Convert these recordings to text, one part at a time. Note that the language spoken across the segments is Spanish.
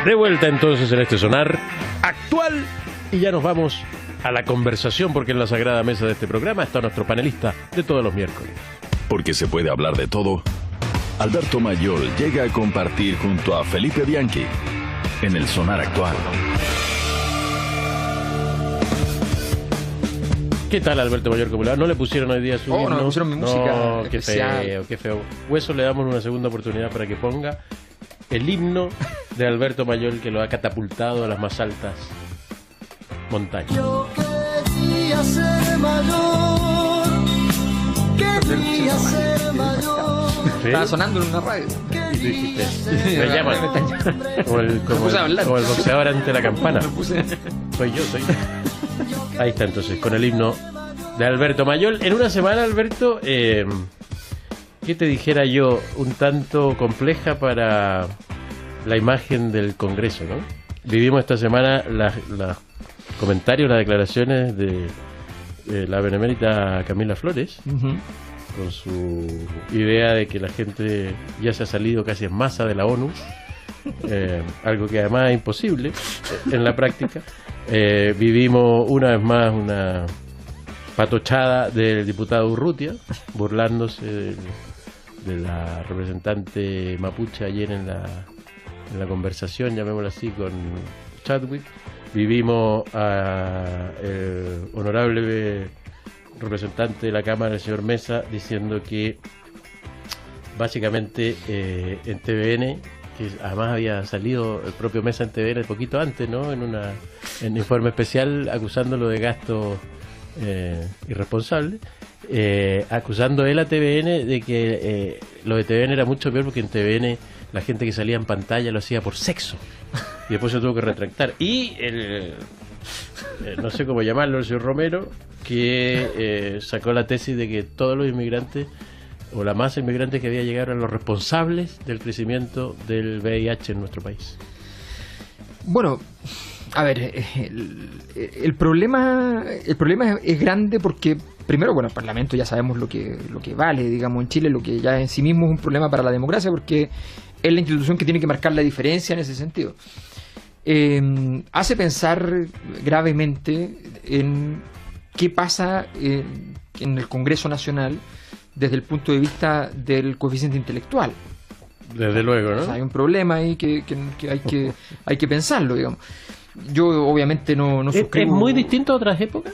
De vuelta entonces en este sonar actual y ya nos vamos a la conversación porque en la sagrada mesa de este programa está nuestro panelista de todos los miércoles. Porque se puede hablar de todo, Alberto Mayol llega a compartir junto a Felipe Bianchi en el sonar actual. ¿Qué tal, Alberto Mayol? ¿Cómo le va? ¿No le pusieron hoy día su himno? No, le pusieron mi música qué especial. feo, qué feo. Hueso le damos una segunda oportunidad para que ponga el himno de Alberto Mayol que lo ha catapultado a las más altas montañas. Yo quería ser mayor, quería ser mayor. ¿Sí? Estaba sonando en una radio. Dijiste, me llaman. Como el boxeador ante la campana. Soy yo. Ahí está entonces, con el himno de Alberto Mayol. En una semana, Alberto, ¿qué te dijera yo? Un tanto compleja para la imagen del Congreso, ¿no? Vivimos esta semana los comentarios, las declaraciones de la benemérita Camila Flores, con su idea de que la gente ya se ha salido casi en masa de la ONU, algo que además es imposible en la práctica. Vivimos una vez más una patochada del diputado Urrutia, burlándose de la representante mapuche ayer en la conversación, llamémoslo así, con Chadwick. Vivimos a el honorable representante de la Cámara, el señor Mesa, diciendo que básicamente en TVN, que además había salido el propio Mesa en TVN poquito antes, ¿no? En informe especial, acusándolo de gasto irresponsable, acusando él a TVN de que lo de TVN era mucho peor porque en TVN la gente que salía en pantalla lo hacía por sexo y después se tuvo que retractar. Y no sé cómo llamarlo, el señor Romero, que sacó la tesis de que todos los inmigrantes o la masa de inmigrantes que había llegado eran los responsables del crecimiento del VIH en nuestro país. Bueno, a ver, el problema es grande porque, primero, bueno, el Parlamento ya sabemos lo que vale, digamos, en Chile, lo que ya en sí mismo es un problema para la democracia, porque es la institución que tiene que marcar la diferencia en ese sentido. Hace pensar gravemente en qué pasa en el Congreso Nacional desde el punto de vista del coeficiente intelectual. Desde luego, ¿no? O sea, hay un problema ahí que hay que pensarlo, digamos. Yo obviamente no suscribo. ¿Es muy distinto a otras épocas?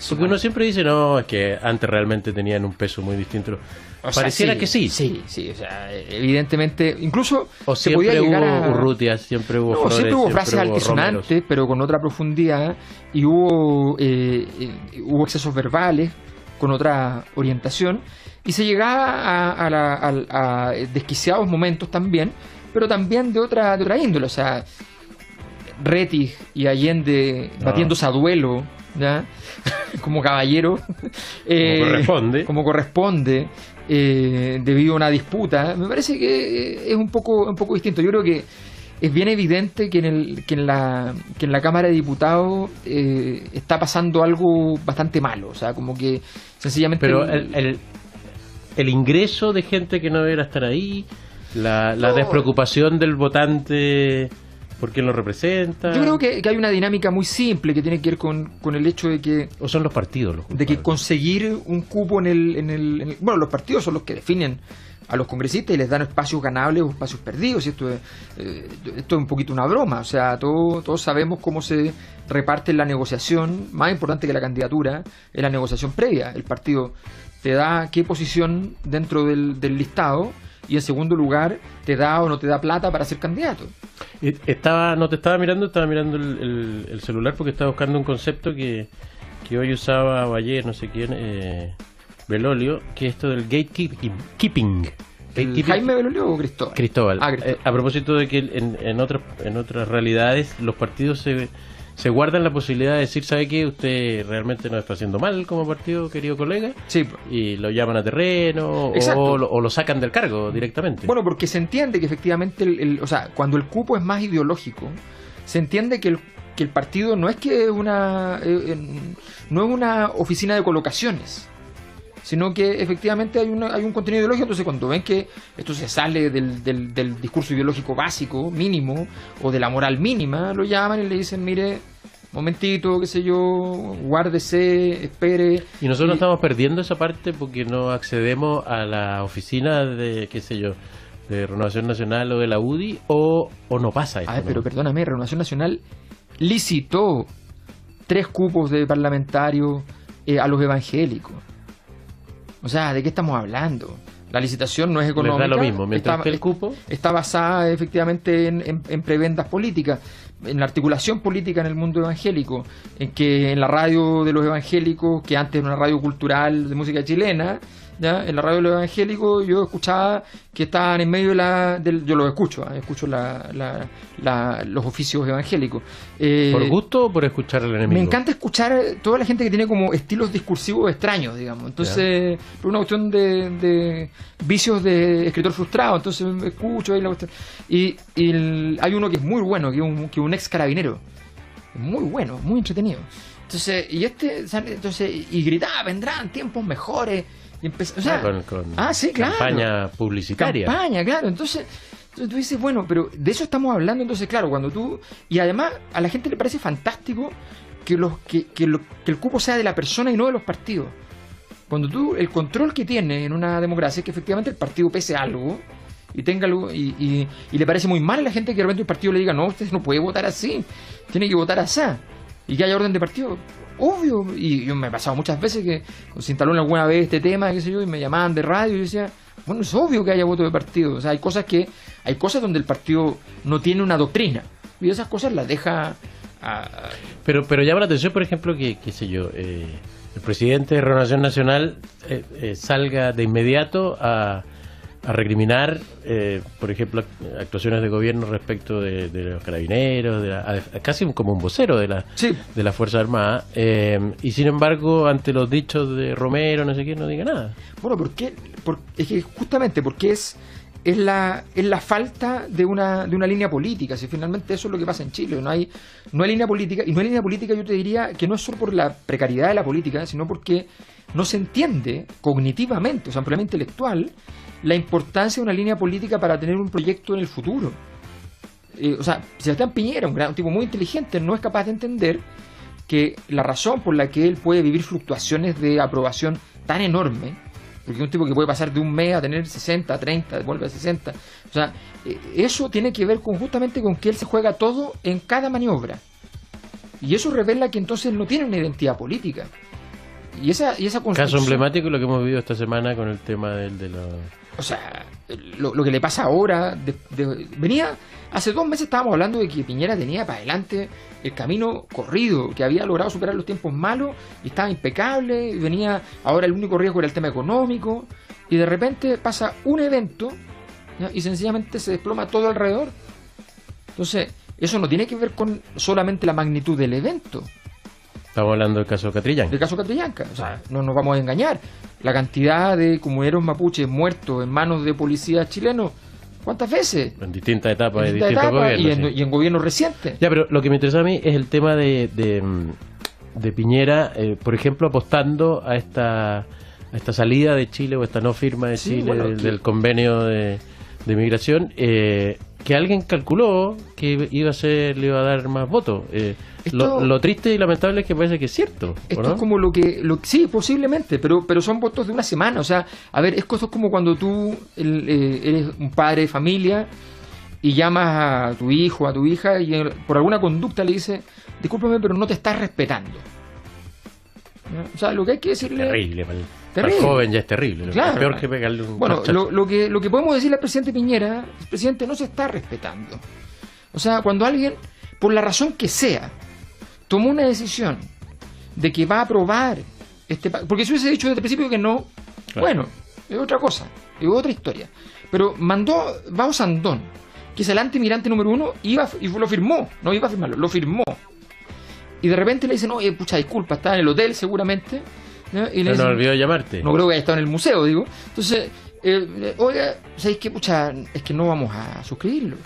Porque uno siempre dice, no, es que antes realmente tenían un peso muy distinto. Pareciera que sí. Sí, o sea, evidentemente, incluso o se podía llegar a Urrutia, siempre hubo Flores, siempre hubo frases altisonantes, pero con otra profundidad, y hubo excesos verbales con otra orientación, y se llegaba a desquiciados momentos también, pero también de otra índole. O sea, Rettig y Allende batiéndose a duelo, ¿ya? Como caballero, como corresponde, debido a una disputa. Me parece que es un poco distinto. Yo creo que es bien evidente que en la Cámara de Diputados está pasando algo bastante malo. O sea, como que sencillamente... Pero el ingreso de gente que no debería estar ahí, la despreocupación del votante por quién lo representa. Yo creo que hay una dinámica muy simple que tiene que ver con el hecho de que... ¿O son los partidos los culpables? De que conseguir un cupo en el... Bueno, los partidos son los que definen a los congresistas y les dan espacios ganables o espacios perdidos. Y esto es un poquito una broma. O sea, todos sabemos cómo se reparte la negociación. Más importante que la candidatura es la negociación previa. El partido te da qué posición dentro del listado, y en segundo lugar te da o no te da plata para ser candidato. Estaba mirando el celular porque estaba buscando un concepto que hoy usaba o ayer, no sé quién, Belolio, que es esto del gatekeeping. ¿Jaime Belolio o Cristóbal? Cristóbal. Cristóbal. A propósito de que en otras realidades los partidos se guardan la posibilidad de decir, ¿sabe qué? Usted realmente nos está haciendo mal como partido, querido colega. Sí. Y lo llaman a terreno o lo sacan del cargo directamente. Bueno, porque se entiende que efectivamente, o sea, cuando el cupo es más ideológico, se entiende que el partido no es que no es una oficina de colocaciones, sino que efectivamente hay un contenido ideológico. Entonces cuando ven que esto se sale del discurso ideológico básico, mínimo, o de la moral mínima, lo llaman y le dicen, mire, momentito, qué sé yo, guárdese, espere. Y nosotros estamos perdiendo esa parte porque no accedemos a la oficina de, qué sé yo, de Renovación Nacional o de la UDI, o no pasa esto. Pero perdóname, Renovación Nacional licitó 3 cupos de parlamentarios a los evangélicos. O sea, ¿de qué estamos hablando? La licitación no es económica. Les da lo mismo, mientras que el cupo está basada efectivamente en prebendas políticas, en la articulación política en el mundo evangélico, en que en la radio de los evangélicos, que antes era una radio cultural de música chilena, ¿ya? En la radio de los evangélicos yo escuchaba que estaban en medio yo los escucho los oficios evangélicos. ¿Por gusto o por escuchar al enemigo? Me encanta escuchar toda la gente que tiene como estilos discursivos extraños, digamos. Entonces, por una cuestión de vicios de escritor frustrado, entonces me escucho ahí la cuestión. Y hay uno que es muy bueno, que es un ex carabinero. Muy bueno, muy entretenido. Entonces, y gritaba, vendrán tiempos mejores. Y empezó, sí, claro. Campaña publicitaria. Claro. Entonces tú dices, bueno, pero de eso estamos hablando. Entonces, claro, cuando tú... Y además, a la gente le parece fantástico que el cupo sea de la persona y no de los partidos. Cuando tú... El control que tiene en una democracia es que efectivamente el partido pese algo y tenga algo... Y le parece muy mal a la gente que de repente el partido le diga, no, usted no puede votar así, tiene que votar así. Y que haya orden de partido. Obvio, y yo me he pasado muchas veces que se instaló alguna vez este tema, qué sé yo, y me llamaban de radio y yo decía, bueno, es obvio que haya voto de partido. O sea, hay cosas donde el partido no tiene una doctrina y esas cosas las deja pero llama la atención, por ejemplo, que qué sé yo, el presidente de Renovación Nacional salga de inmediato a recriminar, por ejemplo, actuaciones de gobierno respecto de los carabineros, casi como un vocero de la Fuerza Armada, y sin embargo, ante los dichos de Romero, no sé qué, no diga nada. Bueno, es que justamente porque es la falta de una línea política. Si finalmente eso es lo que pasa en Chile, no hay línea política, y no hay línea política, yo te diría que no es solo por la precariedad de la política, sino porque no se entiende cognitivamente, o sea, ampliamente intelectual, la importancia de una línea política para tener un proyecto en el futuro. O sea, Sebastián Piñera, un tipo muy inteligente, no es capaz de entender que la razón por la que él puede vivir fluctuaciones de aprobación tan enorme, porque es un tipo que puede pasar de un mes a tener 60, 30, vuelve a 60, o sea, eso tiene que ver justamente con que él se juega todo en cada maniobra, y eso revela que entonces él no tiene una identidad política. Y esa construcción... Caso emblemático lo que hemos vivido esta semana con el tema de los... O sea, lo que le pasa ahora... venía... Hace 2 meses estábamos hablando de que Piñera tenía para adelante el camino corrido, que había logrado superar los tiempos malos y estaba impecable, y venía... Ahora el único riesgo era el tema económico, y de repente pasa un evento, ¿ya? Y sencillamente se desploma todo alrededor. Entonces, eso no tiene que ver con solamente la magnitud del evento. Estamos hablando del caso Catrillanca. Del caso Catrillanca. O sea, no nos vamos a engañar. La cantidad de comuneros mapuches muertos en manos de policías chilenos, ¿cuántas veces? En distintas etapas de distintos gobiernos. Y en gobiernos recientes. Ya, pero lo que me interesa a mí es el tema de Piñera, por ejemplo, apostando a esta salida de Chile o esta no firma de Chile del convenio de migración, que alguien calculó que le iba a dar más votos. Lo triste y lamentable es que parece que es cierto. Esto ¿no? Es como sí, posiblemente, pero son votos de una semana. O sea, a ver, esto es como cuando tú eres un padre de familia y llamas a tu hijo, a tu hija, y por alguna conducta le dices, discúlpame, pero no te estás respetando. ¿no? O sea, lo que hay que decirle... Terrible. Para el joven ya es terrible. Claro. Es peor que pegarle un... Bueno, lo que podemos decirle al presidente Piñera, el presidente no se está respetando. O sea, cuando alguien, por la razón que sea, tomó una decisión de que va a aprobar porque si hubiese dicho desde el principio que no, claro, bueno, es otra cosa, es otra historia. Pero mandó Bao Sandón, que es el antimigrante número 1, y lo firmó, no iba a firmarlo, lo firmó. Y de repente le dicen, oye, pucha, disculpa, estaba en el hotel seguramente, ¿no? Y le dicen, no olvidó llamarte. No creo que haya estado en el museo, digo. Entonces, oiga, ¿sabéis qué? Pucha, es que no vamos a suscribirlo.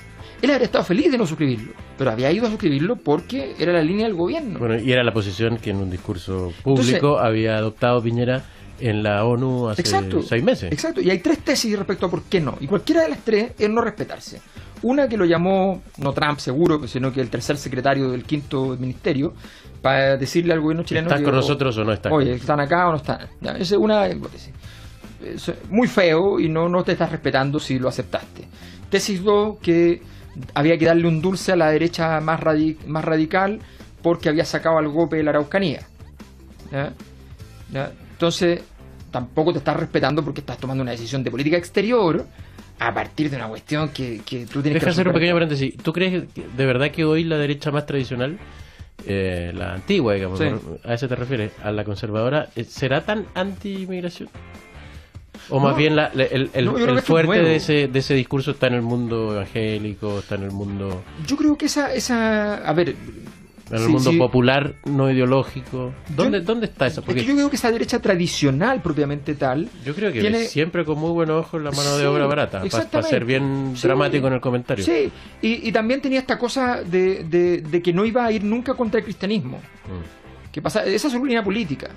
Él habría estado feliz de no suscribirlo, pero había ido a suscribirlo porque era la línea del gobierno. Bueno, y era la posición que en un discurso público había adoptado Piñera en la ONU hace 6 meses. Exacto, y hay 3 tesis respecto a por qué no. Y cualquiera de las 3 es no respetarse. Una que lo llamó, no Trump seguro, sino que el tercer secretario del 5º ministerio, para decirle al gobierno chileno... ¿Estás con nosotros o no estás? Oye, ¿están acá o no están? Ya, esa es una hipótesis. Es muy feo y no te estás respetando si lo aceptaste. Tesis 2, que había que darle un dulce a la derecha más radical porque había sacado al golpe de la Araucanía. ¿Ya? ¿Ya? Entonces, tampoco te estás respetando porque estás tomando una decisión de política exterior a partir de una cuestión que tú tienes que... Deja hacer un pequeño paréntesis. ¿Tú crees de verdad que hoy la derecha más tradicional, la antigua, digamos, sí, a eso te refieres, a la conservadora, será tan anti-inmigración? O más bien el fuerte de ese discurso está en el mundo evangélico, está en el mundo... Yo creo que esa a ver... En el mundo popular, no ideológico. ¿Dónde está eso? Porque yo creo que esa derecha tradicional, propiamente tal... Yo creo que siempre con muy buenos ojos la mano de obra barata, para ser bien dramático en el comentario. Sí, y también tenía esta cosa de que no iba a ir nunca contra el cristianismo. Que pasa, esa es su línea política.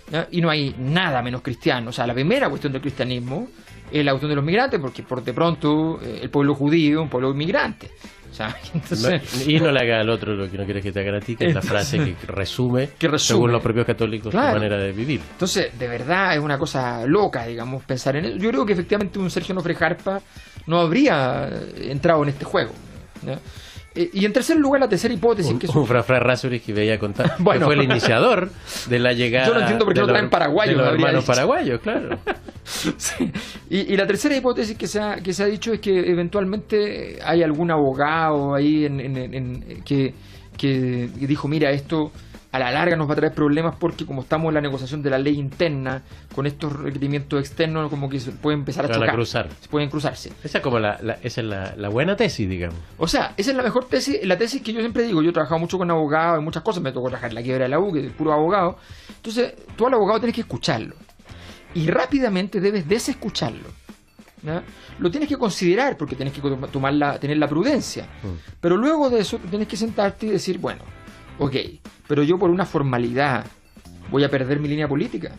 ¿Ya? Y no hay nada menos cristiano. O sea, la primera cuestión del cristianismo es la cuestión de los migrantes, porque por de pronto el pueblo judío es un pueblo inmigrante. O sea, entonces... Y no le haga al otro lo que no quieres que te haga a ti, que es la frase que resume, según los propios católicos, su manera de vivir. Entonces, de verdad es una cosa loca, digamos, pensar en eso. Yo creo que efectivamente un Sergio Nofre Jarpa no habría entrado en este juego, ¿no? Y en tercer lugar, la tercera hipótesis... Un Fra Rasuri que veía contar, bueno, que fue el iniciador de la llegada... Yo no entiendo por qué no traen paraguayos. De los hermanos paraguayos, claro. Sí. Y la tercera hipótesis que se ha dicho es que eventualmente hay algún abogado ahí que dijo, mira, esto a la larga nos va a traer problemas porque como estamos en la negociación de la ley interna, con estos requerimientos externos, como que se puede empezar a chocar. Se pueden cruzarse. Esa es la buena tesis, digamos. O sea, esa es la mejor tesis, la tesis que yo siempre digo. Yo he trabajado mucho con abogados y muchas cosas, me tocó trabajar en la quiebra de la U, que es puro abogado. Entonces, tú al abogado tienes que escucharlo. Y rápidamente debes desescucharlo. ¿Ya? Lo tienes que considerar porque tienes que tener la prudencia. Pero luego de eso tienes que sentarte y decir, bueno, ok, pero yo por una formalidad voy a perder mi línea política.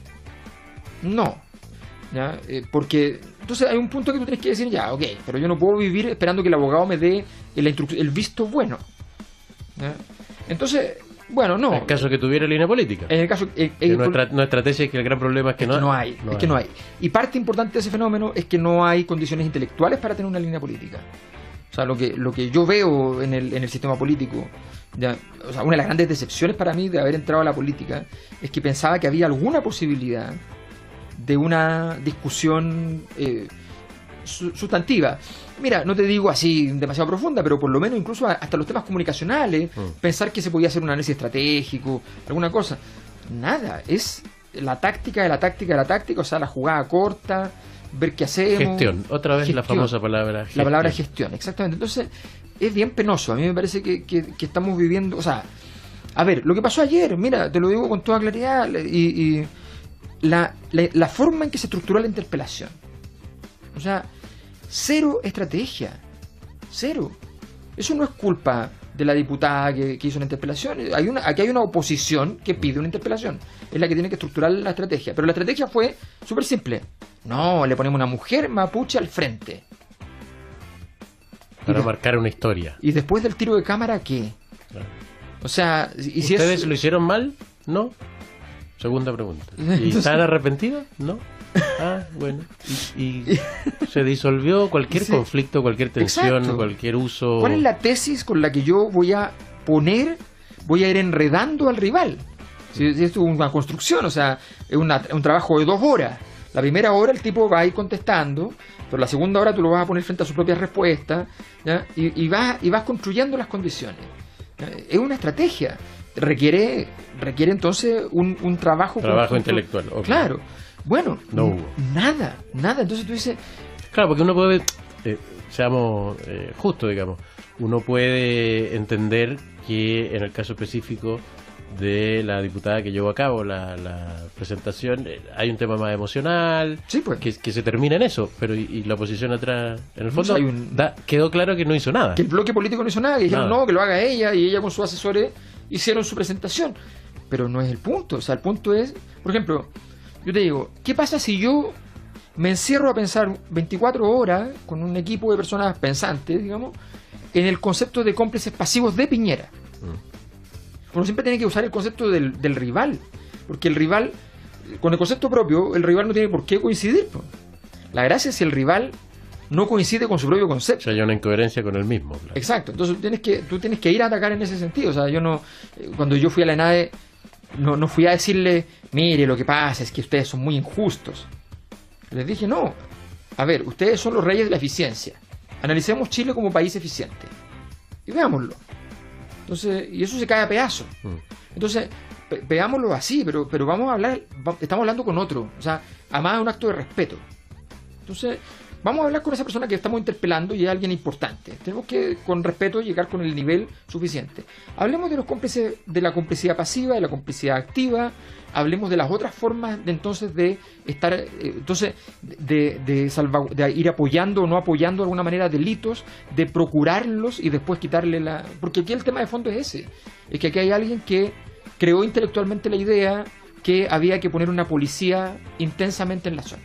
No. ¿Ya? Porque entonces hay un punto que tú tienes que decir, ya, ok, pero yo no puedo vivir esperando que el abogado me dé el visto bueno. ¿Ya? Entonces, bueno, no. En el caso que tuviera línea política. En el caso nuestra tesis es que el gran problema es que no hay. Y parte importante de ese fenómeno es que no hay condiciones intelectuales para tener una línea política. O sea, lo que yo veo en el sistema político, ya, o sea, una de las grandes decepciones para mí de haber entrado a la política es que pensaba que había alguna posibilidad de una discusión sustantiva. Mira, no te digo así demasiado profunda, pero por lo menos incluso hasta los temas comunicacionales, pensar que se podía hacer un análisis estratégico, alguna cosa. Nada, es la táctica de la táctica de la táctica, o sea, la jugada corta, ver qué hacemos. Gestión, otra vez gestión. La famosa palabra gestión. La palabra gestión, exactamente. Entonces, es bien penoso. A mí me parece que estamos viviendo, o sea, a ver, lo que pasó ayer, mira, te lo digo con toda claridad, y la forma en que se estructuró la interpelación. O sea, cero estrategia. Cero. Eso no es culpa de la diputada que hizo una interpelación. Aquí hay una oposición que pide una interpelación. Es la que tiene que estructurar la estrategia. Pero la estrategia fue súper simple. No, le ponemos una mujer mapuche al frente. Para marcar una historia. ¿Y después del tiro de cámara qué? Claro. O sea, ¿y si ¿ustedes lo hicieron mal? No. Segunda pregunta. ¿Y están arrepentidos? No. Ah, bueno. Y se disolvió cualquier conflicto, cualquier tensión, cualquier uso. ¿Cuál es la tesis con la que yo voy a ir enredando al rival? Si esto es una construcción, o sea, es un trabajo de 2 horas. La primera hora el tipo va a ir contestando, pero la segunda hora tú lo vas a poner frente a sus propias respuestas, ¿ya? Y vas construyendo las condiciones. ¿Ya? Es una estrategia. Requiere entonces un trabajo intelectual. Okay. Claro. Bueno, no hubo. Nada. Entonces tú dices... Claro, porque uno puede, seamos justos, digamos, uno puede entender que en el caso específico de la diputada que llevó a cabo la presentación, hay un tema más emocional, sí, pues, que se termina en eso, pero y la oposición atrás, en el fondo, quedó claro que no hizo nada. Que el bloque político no hizo nada, que dijeron no, que lo haga ella, y ella con sus asesores hicieron su presentación. Pero no es el punto, o sea, el punto es, por ejemplo, Yo te digo, ¿qué pasa si yo me encierro a pensar 24 horas con un equipo de personas pensantes, digamos, en el concepto de cómplices pasivos de Piñera? Uno siempre tiene que usar el concepto del rival, porque el rival, con el concepto propio, el rival no tiene por qué coincidir. La gracia es si el rival no coincide con su propio concepto. O sea, hay una incoherencia con el mismo. Claro. Exacto, entonces tú tienes que ir a atacar en ese sentido. O sea, yo no, cuando yo fui a la ENADE, no fui a decirle, mire, lo que pasa es que ustedes son muy injustos. Les dije, no, a ver, ustedes son los reyes de la eficiencia. Analicemos Chile como país eficiente y veámoslo. Entonces, y eso se cae a pedazos. Entonces, veámoslo así, pero vamos a hablar, estamos hablando con otro. O sea, además es un acto de respeto. Entonces, vamos a hablar con esa persona que estamos interpelando y es alguien importante. Tenemos que, con respeto, llegar con el nivel suficiente. Hablemos de los cómplices, de la complicidad pasiva, de la complicidad activa. Hablemos de las otras formas de entonces de estar, de ir apoyando o no apoyando de alguna manera delitos, de procurarlos y después quitarle la... Porque aquí el tema de fondo es ese. Es que aquí hay alguien que creó intelectualmente la idea que había que poner una policía intensamente en la zona.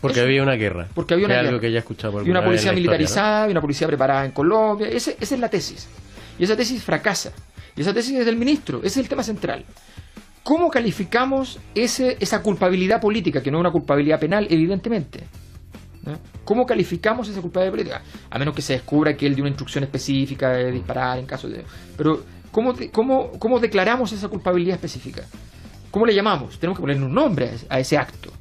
Porque había una guerra. Porque había una guerra. Algo que ya escuchamos. Y una policía militarizada, historia, ¿no? Y una policía preparada en Colombia. Esa es la tesis. Y esa tesis fracasa. Y esa tesis es del ministro. Ese es el tema central. ¿Cómo calificamos esa culpabilidad política, que no es una culpabilidad penal, evidentemente? ¿No? ¿Cómo calificamos esa culpabilidad política? A menos que se descubra que él dio una instrucción específica de disparar en caso de... Pero, ¿cómo declaramos esa culpabilidad específica? ¿Cómo le llamamos? Tenemos que ponerle un nombre a ese acto.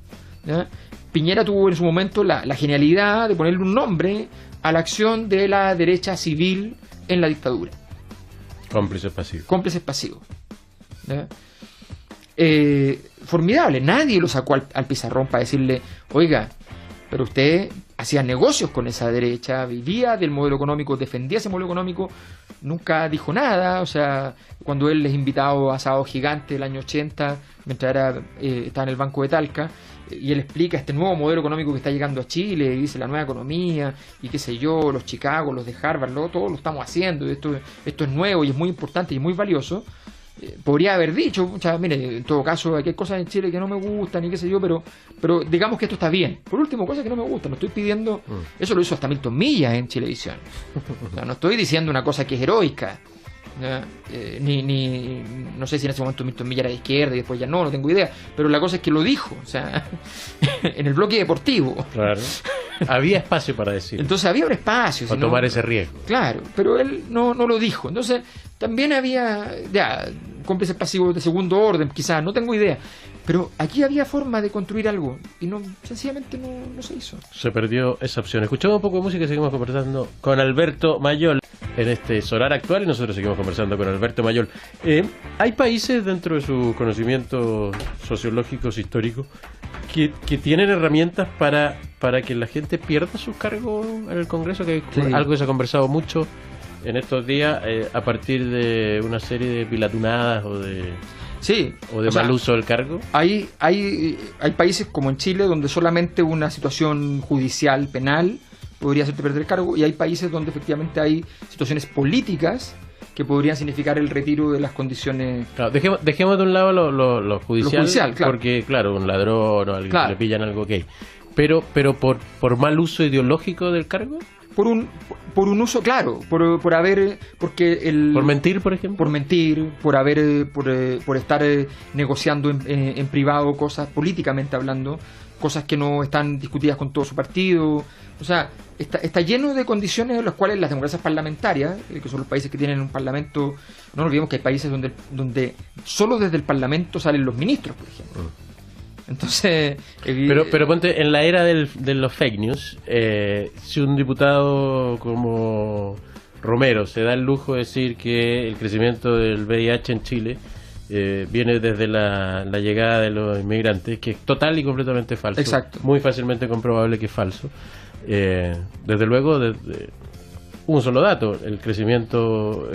¿No? Piñera tuvo en su momento la genialidad de ponerle un nombre a la acción de la derecha civil en la dictadura. Cómplices pasivos. Cómplices pasivos. ¿No? Formidable, nadie lo sacó al pizarrón para decirle, oiga, pero usted hacía negocios con esa derecha, vivía del modelo económico, defendía ese modelo económico, nunca dijo nada. O sea, cuando él les invitado a Asado Gigante el año 80, mientras estaba en el Banco de Talca, y él explica este nuevo modelo económico que está llegando a Chile, y dice la nueva economía, y qué sé yo, los Chicago, los de Harvard, todo lo estamos haciendo, y esto es nuevo y es muy importante y es muy valioso. Podría haber dicho, mire, en todo caso, aquí hay cosas en Chile que no me gustan y qué sé yo, pero digamos que esto está bien. Por último, cosas que no me gustan, no estoy pidiendo, eso lo hizo hasta Milton Millas en Chilevisión. O sea, no estoy diciendo una cosa que es heroica, no sé si en ese momento Milton Millas era de izquierda y después ya no tengo idea, pero la cosa es que lo dijo, o sea, en el bloque deportivo. Claro. Había espacio para decirlo. Entonces había un espacio. Para tomar ese riesgo. Claro, pero él no lo dijo. Entonces también había cómplices pasivos de segundo orden, quizás, no tengo idea. Pero aquí había forma de construir algo y sencillamente no se hizo. Se perdió esa opción. Escuchamos un poco de música y seguimos conversando con Alberto Mayol en este Solar Actual, y nosotros seguimos conversando con Alberto Mayol. Hay países dentro de sus conocimientos sociológicos, históricos, que tienen herramientas para que la gente pierda sus cargos en el Congreso, que es algo que se ha conversado mucho en estos días a partir de una serie de pilatunadas o de mal uso del cargo. Hay países como en Chile donde solamente una situación judicial, penal, podría hacerte perder el cargo, y hay países donde efectivamente hay situaciones políticas que podrían significar el retiro de las condiciones. Claro, dejemos de un lado lo judicial, claro. Porque, claro, un ladrón o alguien que le pillan algo, ok. Pero por mal uso ideológico del cargo. Por un uso, claro, por mentir, por ejemplo. Por mentir, por estar negociando en privado cosas, políticamente hablando, cosas que no están discutidas con todo su partido. O sea, está lleno de condiciones en las cuales las democracias parlamentarias, que son los países que tienen un parlamento, no olvidemos que hay países donde solo desde el parlamento salen los ministros, por ejemplo. Entonces, pero ponte, en la era de los fake news, si un diputado como Romero se da el lujo de decir que el crecimiento del VIH en Chile viene desde la llegada de los inmigrantes, que es total y completamente falso. Exacto. Muy fácilmente comprobable que es falso. Desde luego, un solo dato: el crecimiento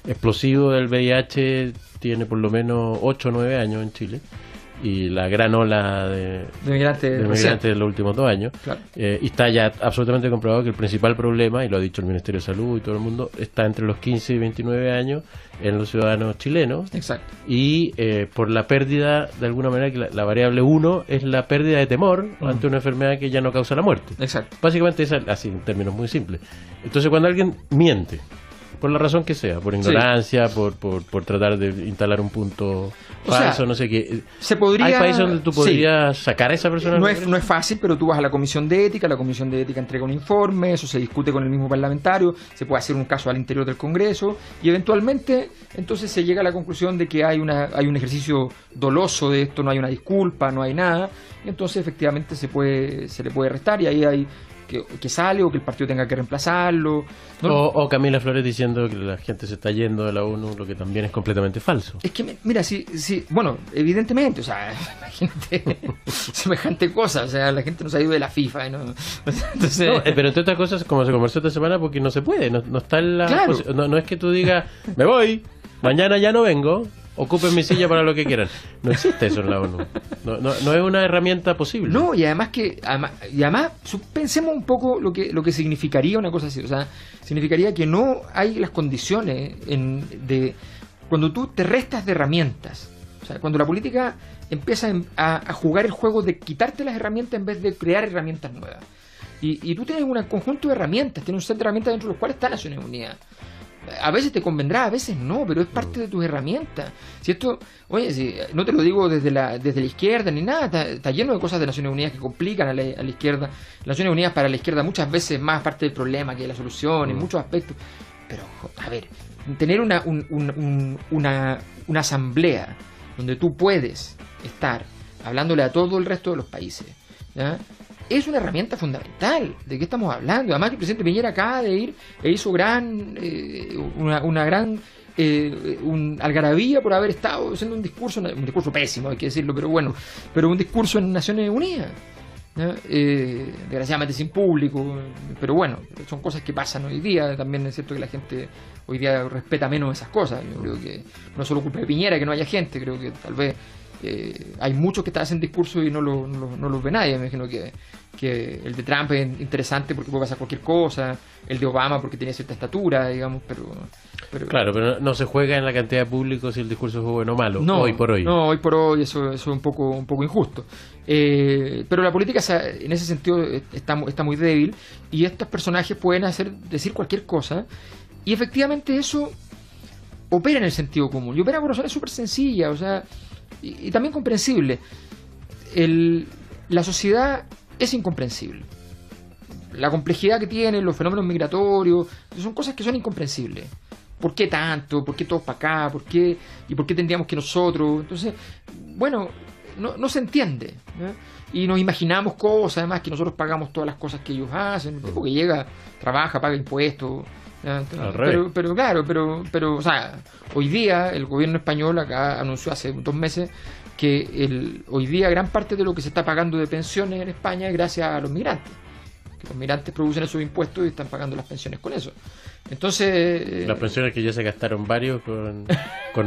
explosivo del VIH tiene por lo menos 8 o 9 años en Chile. y la gran ola de migrantes de los últimos 2 años. Claro. Y está ya absolutamente comprobado que el principal problema, y lo ha dicho el Ministerio de Salud y todo el mundo, está entre los 15 y 29 años en los ciudadanos chilenos. Exacto. Y por la pérdida, de alguna manera, que la variable 1 es la pérdida de temor ante una enfermedad que ya no causa la muerte. Exacto. Básicamente es así, en términos muy simples. Entonces, cuando alguien miente, por la razón que sea, por ignorancia, por tratar de instalar un punto falso, no sé qué. Hay países donde tú podrías sacar a esa persona. No es fácil, pero tú vas a la comisión de ética entrega un informe, eso se discute con el mismo parlamentario, se puede hacer un caso al interior del Congreso y eventualmente entonces se llega a la conclusión de que hay un ejercicio doloso de esto, no hay una disculpa, no hay nada, y entonces efectivamente se le puede restar y ahí hay que sale o que el partido tenga que reemplazarlo. O Camila Flores diciendo que la gente se está yendo de la ONU, lo que también es completamente falso. Es que, mira, bueno, evidentemente, o sea, imagínate semejante cosa, o sea, la gente no se ha ido de la FIFA, ¿no? Entonces... pero entre otras cosas, como se conversó esta semana, porque no se puede, no está en la... Claro. No es que tú digas, me voy, mañana ya no vengo, ocupen mi silla para lo que quieran. No existe eso en la ONU. No es una herramienta posible. No, y además pensemos un poco lo que significaría una cosa así. O sea, significaría que no hay las condiciones cuando tú te restas de herramientas. O sea, cuando la política empieza a jugar el juego de quitarte las herramientas en vez de crear herramientas nuevas. Y tú tienes un conjunto de herramientas, tienes un set de herramientas dentro de los cuales está Naciones Unidas. A veces te convendrá, a veces no, pero es parte de tus herramientas. Si esto, si no te lo digo desde la izquierda ni nada, está lleno de cosas de Naciones Unidas que complican a la izquierda. Naciones Unidas para la izquierda muchas veces es más parte del problema que de la solución en muchos aspectos. Pero, a ver, tener una asamblea donde tú puedes estar hablándole a todo el resto de los países, ¿ya? Es una herramienta fundamental. ¿De qué estamos hablando? Además que el presidente Piñera acaba de ir e hizo una gran algarabía por haber estado haciendo un discurso pésimo, hay que decirlo, pero un discurso en Naciones Unidas, ¿no? Desgraciadamente sin público, pero bueno, son cosas que pasan hoy día. También es cierto que la gente hoy día respeta menos esas cosas. Yo creo que no es solo culpa de Piñera que no haya gente, creo que tal vez hay muchos que están haciendo discursos y no los ve nadie. Me imagino que el de Trump es interesante porque puede pasar cualquier cosa, el de Obama porque tiene cierta estatura, digamos, pero claro, pero no se juega en la cantidad de público si el discurso es bueno o malo, hoy por hoy. No, hoy por hoy eso es un poco injusto. Pero la política en ese sentido está muy débil y estos personajes pueden decir cualquier cosa y efectivamente eso opera en el sentido común y opera por razones súper sencillas, o sea, y también comprensible. La sociedad es incomprensible. La complejidad que tienen los fenómenos migratorios son cosas que son incomprensibles. ¿Por qué tanto? ¿Por qué todos para acá? ¿Por qué tendríamos que nosotros? Entonces, bueno, no se entiende, ¿no? Y nos imaginamos cosas, además que nosotros pagamos todas las cosas que ellos hacen. El tipo que llega, trabaja, paga impuestos. Pero o sea, hoy día el gobierno español acá anunció hace 2 meses que hoy día gran parte de lo que se está pagando de pensiones en España es gracias a los migrantes, que los migrantes producen esos impuestos y están pagando las pensiones con eso. Entonces las pensiones que ya se gastaron varios con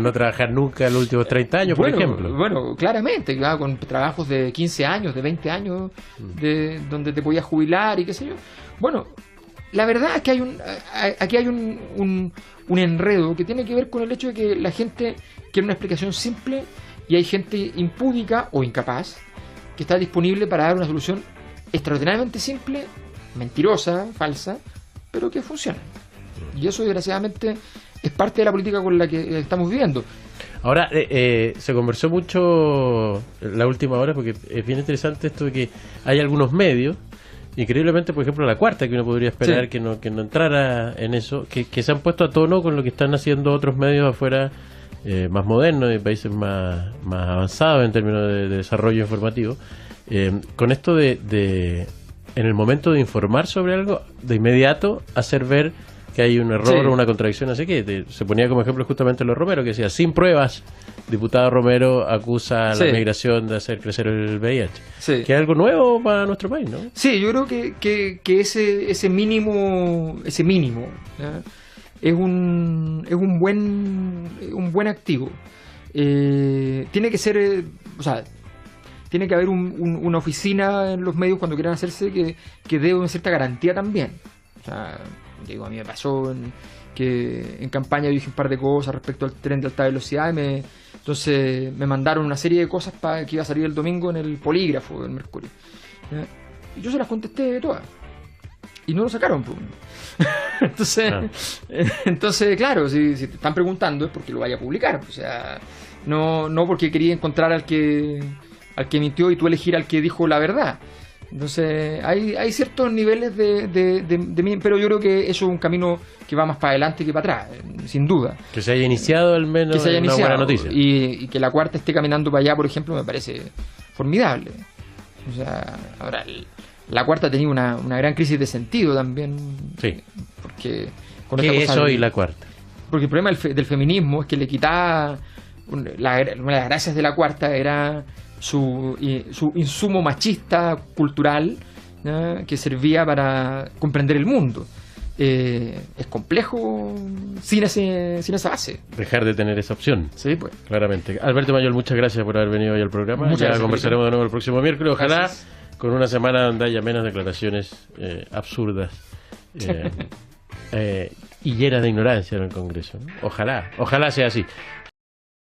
no trabajar nunca en los últimos 30 años, por ejemplo. Bueno, claramente, claro, con trabajos de 15 años, de 20 años, donde te podías jubilar y qué sé yo. Bueno, la verdad es que aquí hay un enredo que tiene que ver con el hecho de que la gente quiere una explicación simple y hay gente impúdica o incapaz que está disponible para dar una solución extraordinariamente simple, mentirosa, falsa, pero que funciona. Y eso, desgraciadamente, es parte de la política con la que estamos viviendo. Ahora, se conversó mucho en la última hora, porque es bien interesante esto de que hay algunos medios, increíblemente, por ejemplo, La Cuarta, que uno podría esperar que no entrara en eso, que se han puesto a tono con lo que están haciendo otros medios afuera, más modernos, de países más avanzados en términos de desarrollo informativo, con esto de en el momento de informar sobre algo, de inmediato hacer ver que hay un error o una contradicción, así que se ponía como ejemplo justamente los Romero, que decía, sin pruebas, diputado Romero acusa a la migración de hacer crecer el VIH. Que es algo nuevo para nuestro país, ¿no? Sí, yo creo que ese mínimo ¿ya? es un buen activo. Tiene que ser, o sea, tiene que haber una oficina en los medios cuando quieran hacerse que dé una cierta garantía también. O sea, digo, a mí me pasó que en campaña dije un par de cosas respecto al tren de alta velocidad entonces me mandaron una serie de cosas que iba a salir el domingo en el polígrafo del Mercurio. Y yo se las contesté todas. Y no lo sacaron. Entonces, claro, si te están preguntando es porque lo vaya a publicar. O sea, no porque quería encontrar al que mintió y tú elegir al que dijo la verdad. Entonces, hay ciertos niveles de pero yo creo que eso es un camino que va más para adelante que para atrás, sin duda. Que se haya iniciado al menos, es una buena noticia. Y que la Cuarta esté caminando para allá, por ejemplo, me parece formidable. O sea, ahora la Cuarta ha tenido una gran crisis de sentido también. Sí. Porque ¿qué es hoy la Cuarta? Porque el problema del feminismo es que le quitaba una de las gracias de la Cuarta era su insumo machista cultural, ¿no? Que servía para comprender el mundo. Es complejo sin esa base. Dejar de tener esa opción. Sí, pues. Claramente. Alberto Mayol, muchas gracias por haber venido hoy al programa. Muchas gracias, conversaremos de nuevo el próximo miércoles. Ojalá gracias. Con una semana donde haya menos declaraciones absurdas y llenas de ignorancia en el Congreso, ¿no? Ojalá sea así.